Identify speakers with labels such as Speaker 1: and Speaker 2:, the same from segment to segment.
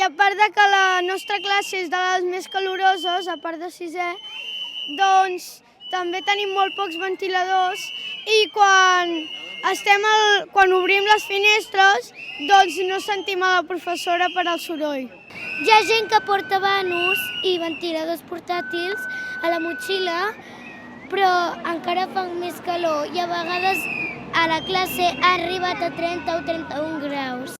Speaker 1: a part de que la nostra classe és de les més caloroses, a part de sisè, doncs també tenim molt pocs ventiladors i quan obrim les finestres doncs no sentim a la professora per al soroll.
Speaker 2: Hi ha gent que porta vanos i ventiladors portàtils a la motxilla, però encara fa més calor i a vegades a la classe ha arribat a 30 o 31 graus.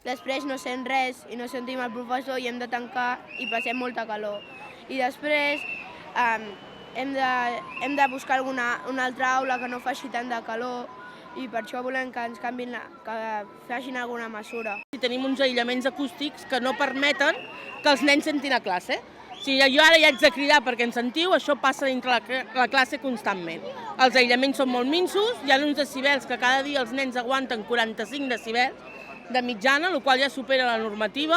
Speaker 3: Després no sent res i no sentim el professor i hem de tancar i passem molta calor. I després hem de buscar una altra aula que no faci tant de calor i per això volem que ens canviïn, que facin alguna mesura.
Speaker 4: Tenim uns aïllaments acústics que no permeten que els nens sentin a classe. Si jo ara ja haig de cridar perquè ens sentiu, això passa dintre la classe constantment. Els aïllaments són molt minsos, hi ha uns decibels que cada dia els nens aguanten 45 decibels de mitjana, el qual ja supera la normativa.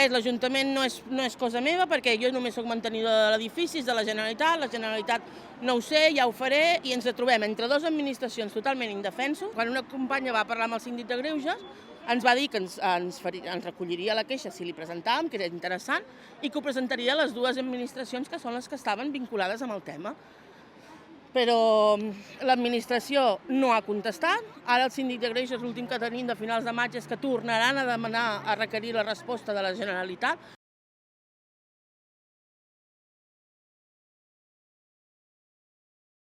Speaker 4: L'Ajuntament no és cosa meva perquè jo només soc mantenidora de l'edifici, és de la Generalitat no ho sé, ja ho faré, i ens trobem entre dues administracions totalment indefensos. Quan una companya va parlar amb el síndic de Greuges, ens va dir que ens recolliria la queixa si li presentàvem, que era interessant, i que ho presentaria a les dues administracions que són les que estaven vinculades amb el tema. Però l'administració no ha contestat. Ara el síndic de Greuges, l'últim que tenim de finals de maig, és que tornaran a demanar, a requerir la resposta de la Generalitat.